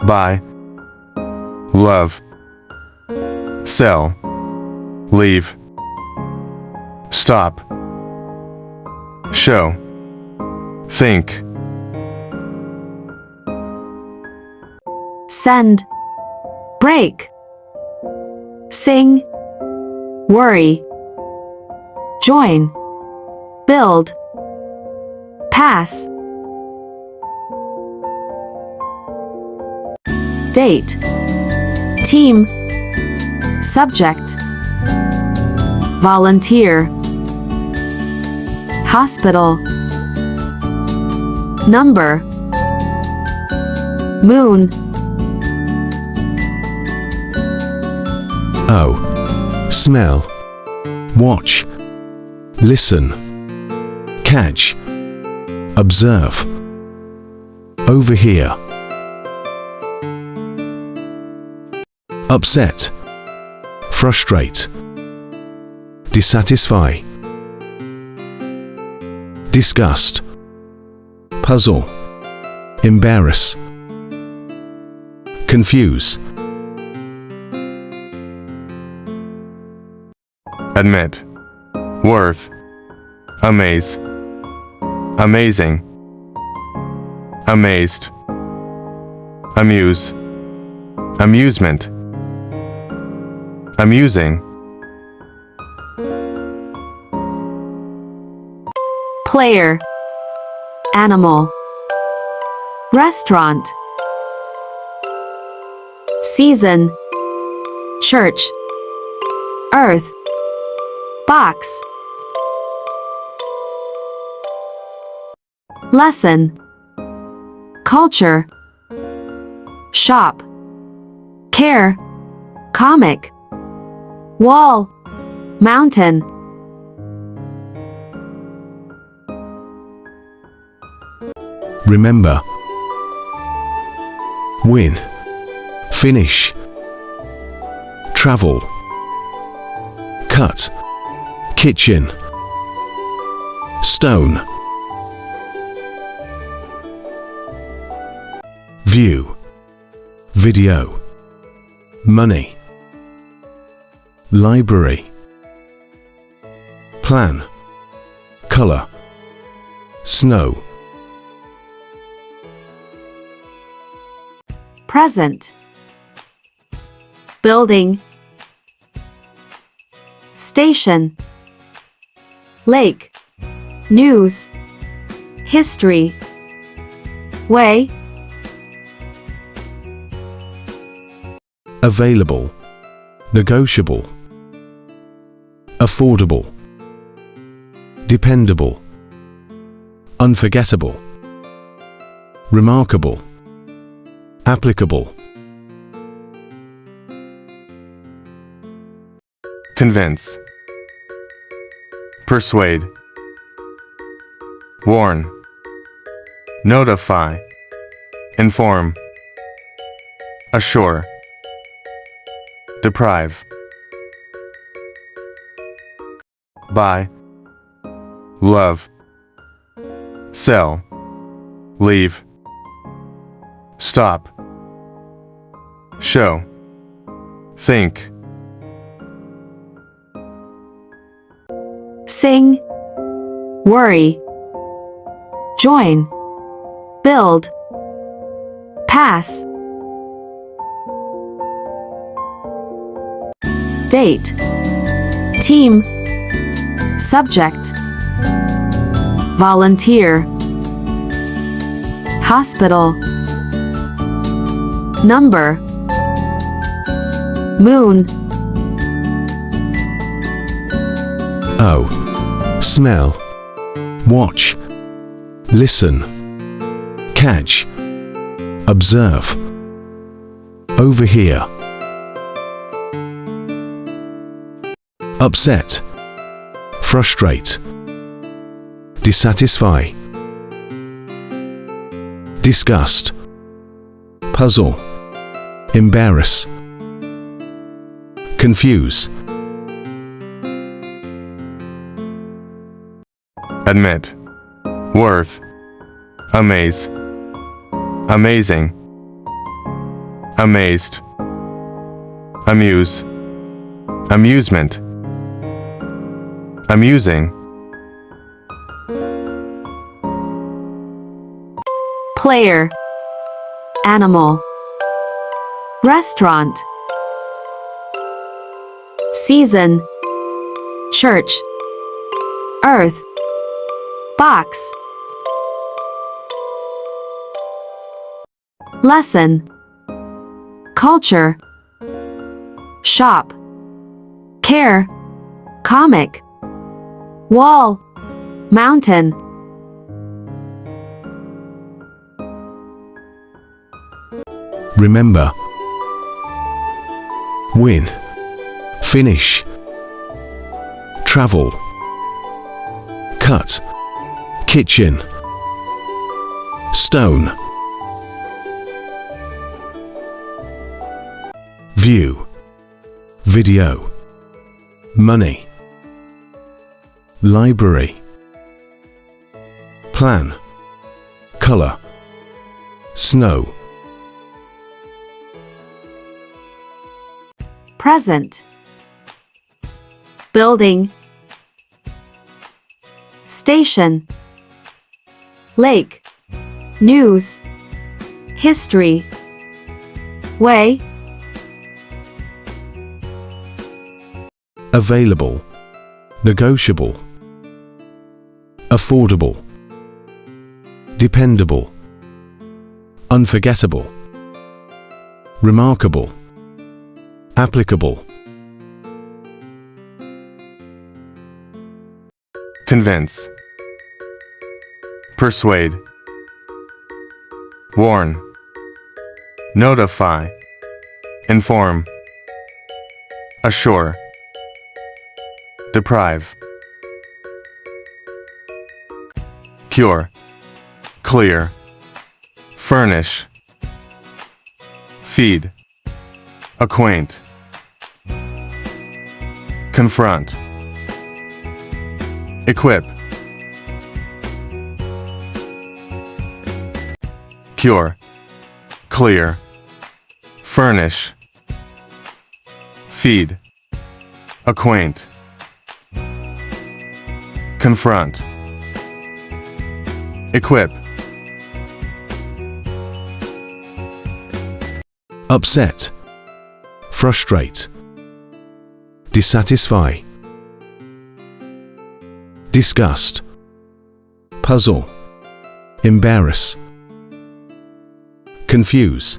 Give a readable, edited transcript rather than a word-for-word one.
buy, love, sell, leave, stop, show, think, send, break, sing, worry, join, build, pass, date, team, subject, volunteer, hospital, number, moon. O. Smell, watch, listen, catch, observe, overhear. Upset, frustrate, dissatisfy, disgust, puzzle, embarrass, confuse. admit, worth, amaze, amazing, amazed, amuse, amusement, amusing, player, animal, restaurant, season, church, earth, box, lesson, culture, shop, care, comic, wall, mountain. Remember, win, finish, travel, cut, kitchen, stone, view, video, money, library, plan, color, snow. Present, building, station, lake, news, history, way, Available, negotiable, affordable, dependable, unforgettable, remarkable, applicable. convince, persuade, warn, notify, inform, assure, deprive, buy, love, sell, leave, stop, show, think, sing, worry, join, build, pass, date, team, subject, volunteer, hospital, number, moon. O. Smell, watch, listen, catch, observe, overhear. Upset, frustrate, dissatisfy, disgust, puzzle, embarrass, confuse. admit, worth, amaze, amazing, amazed, amuse, amusement, amusing, player, animal, restaurant, season, church, earth, box, lesson, culture, shop, care, comic, wall, mountain, remember, win, finish, travel, cut, kitchen, stone, view, video, money, library, plan, color, snow, present, building, station, lake, news, history, way, available, negotiable, affordable, dependable, unforgettable, remarkable, applicable, convince, persuade, warn, notify, inform, assure, deprive, cure, clear, furnish, feed, acquaint, confront, equip, cure, clear, furnish, feed, acquaint, confront, equip, upset, frustrate, dissatisfy, disgust, puzzle, embarrass, confuse,